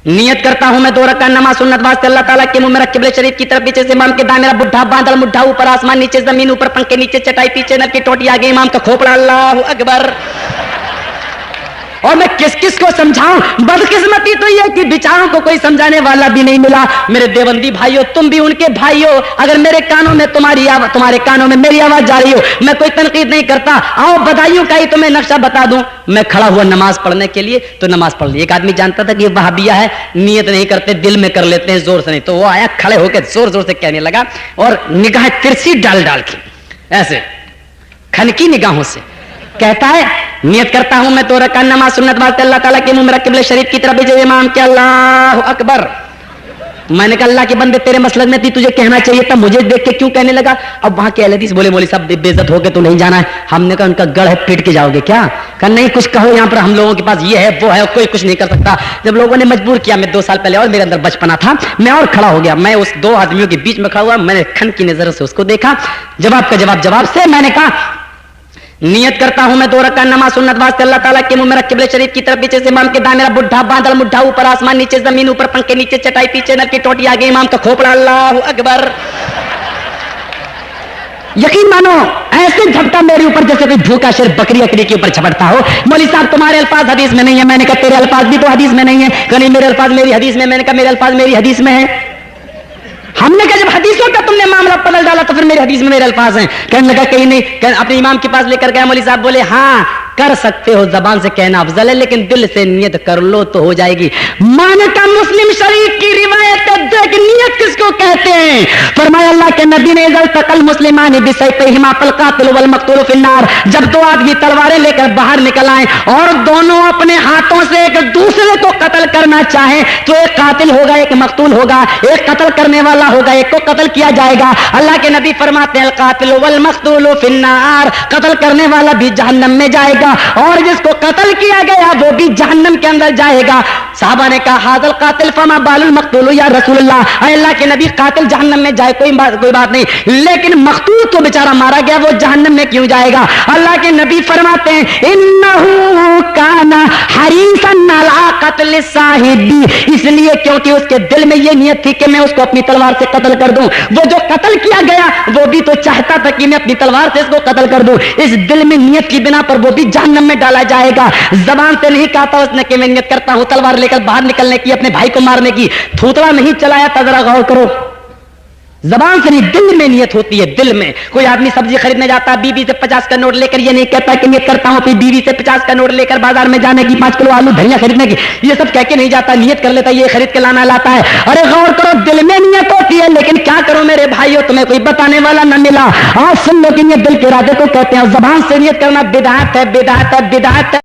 नियत करता हूं मैं 2 रकात नमाज सुन्नत वास्ते अल्लाह ताला के मुंह में रख किबले शरीफ की तरफ, पीछे से इमाम के दाएं मेरा बुढ़ा बांधल मुड्ढा, ऊपर आसमान नीचे जमीन, ऊपर पंखे नीचे चटाई, पीछे नल की टोटी, आगे इमाम का खोपड़ा, अल्लाहू अकबर। और मैं किस किस को समझाऊं? बदकिस्मती तो ये कि बेचारों को कोई समझाने वाला भी नहीं मिला। मेरे देवबंदी भाइयों, तुम भी उनके भाई हो। अगर मेरे कानों में तुम्हारी आवाज, तुम्हारे कानों में मेरी आवाज जा रही हो, मैं कोई तनकीद नहीं करता। आओ बधाइयों का ही तुम्हें नक्शा बता दूं। मैं खड़ा हुआ नमाज पढ़ने के लिए, तो नमाज पढ़ ली। एक आदमी जानता था कि ये वहाबिया है, नियत नहीं करते, दिल में कर लेते हैं, जोर से नहीं। तो वो आया, खड़े होकर जोर जोर से कहने लगा और निगाह तिरछी डाल डाल के, ऐसे खनकी निगाहों से कहता है, नियत करता हूं मैं 2 रकात नमाज सुन्नत वास्ते अल्लाह ताला के मुंह में रख किबले शरीफ की तरफ, पीछे इमाम के, अल्लाहू अकबर। मैंने कहा अल्लाह के बंदे, तेरे मसलक में थी, तुझे कहना चाहिए था, मुझे देख के क्यों कहने लगा? अब वहां के अहले हदीस बोले, मौलवी साहब बेइज्जत होके तो नहीं जाना है। हमने कहा उनका गढ़ है, पीट के जाओगे क्या? कहा नहीं, कुछ कहो, यहाँ पर हम लोगों के पास ये है वो है, कोई कुछ नहीं कर सकता। जब लोगों ने मजबूर किया, मैं 2 साल पहले, और मेरे अंदर बचपना था, मैं और खड़ा हो गया। मैं उस 2 आदमियों के बीच में खड़ा हुआ, मैंने खन की नजर से उसको देखा, जवाब का जवाब से मैंने कहा, नियत करता हूं मैं 2 रकात नमाज सुन्नत वास्ते अल्लाह ताला के मुंह में रख किबले शरीफ की तरफ, पीछे से इमाम के दाएं मेरा बुढ़ा बांधल मुड्ढा, ऊपर आसमान नीचे जमीन, ऊपर पंखे नीचे चटाई, पीछे नल की टोटी, आगे इमाम का खोपड़ा, अल्लाहू अकबर। यकीन मानो ऐसे झपटा मेरे ऊपर जैसे कोई भूखा शेर बकरी अकड़ी के ऊपर झपटता हो। मौलवी साहब तुम्हारे अल्फाज हदीस में नहीं है। मैंने कहा तेरे अल्फाज भी तो हदीस में नहीं है। कहीं मेरे अल्फाज मेरी हदीस में। मैंने कहा मेरे अल्फाज मेरी हदीस में है। हमने कहा जब हदीसों का तुमने मामला बदल डाला तो फिर मेरे हदीस में मेरे अल्फाज हैं। कहने लगा कहीं नहीं, अपने इमाम के पास लेकर गया। मौलवी साहब बोले हाँ कर सकते हो, जबान से कहना अफजल है, लेकिन दिल से नियत कर लो तो हो जाएगी। माने का मुस्लिम शरीफ की रिवायत देख, नियत किसको कहते हैं? फरमाया अल्लाह के नबी ने, इज़ल तक़ल मुस्लिमानि बिसैफ़िहिमा फ़ल क़ातिल वल मक़तूल फ़िन्नार। जब 2 आदमी तलवारें लेकर बाहर निकल आए और दोनों अपने हाथों से एक दूसरे को कत्ल करना चाहे तो एक कातिल होगा, एक मक़तूल होगा, एक कत्ल करने वाला होगा, एक को कत्ल किया जाएगा। अल्लाह के नबी फरमाते हैं, अल क़ातिल वल मक़तूल फ़िन्नार, कत्ल करने वाला भी जहन्नम में जाएगा और जिसको कत्ल किया गया वो भी जहन्नम के अंदर जाएगा। साहबा ने कहा हाज़ल कातिल फमा बालुल मक़तूल या रसूलल्लाह, अल्लाह के नबी कातिल जहन्नम में जाए कोई बात नहीं, लेकिन मक़तूल तो बेचारा मारा गया, वो जहन्नम में क्यों जाएगा? अल्लाह के नबी फरमाते हैं, इन्नहु काना हरीसन अला क़त्ल साहिबी, इसलिए क्योंकि उसके दिल में ये नियत थी कि मैं उसको अपनी तलवार से कत्ल कर दूं। वो जो कत्ल किया गया वो भी तो चाहता था कि मैं अपनी तलवार से इसको कत्ल कर दूं। इस दिल में नियत की बिना पर वो भी जहन्नम में डाला जाएगा। जबान से नहीं कहा था उसने कि मैं नियत करता हूं तलवार लेकर बाहर निकलने की, अपने भाई को मारने की, थूथड़ा नहीं चलाया था। जरा गौर करो, जबान से नहीं, दिल में नियत होती है। दिल में कोई आदमी सब्जी खरीदने जाता, बीवी से 50 का नोट लेकर ये नहीं कहता कि नियत करता हूं, फिर बीवी से 50 का नोट लेकर बाजार में जाने की, 5 किलो आलू धनिया खरीदने की, ये सब कह के नहीं जाता, नियत कर लेता ये खरीद के लाना लाता है। अरे गौर करो, दिल में नियत होती है, लेकिन क्या करो मेरे भाइयों, तुम्हें कोई बताने वाला न मिला। आज सुन लो कि ये दिल के इरादे को कहते हैं। जबान से नियत करना बिदअत है, बिदअत है, बिदअत है।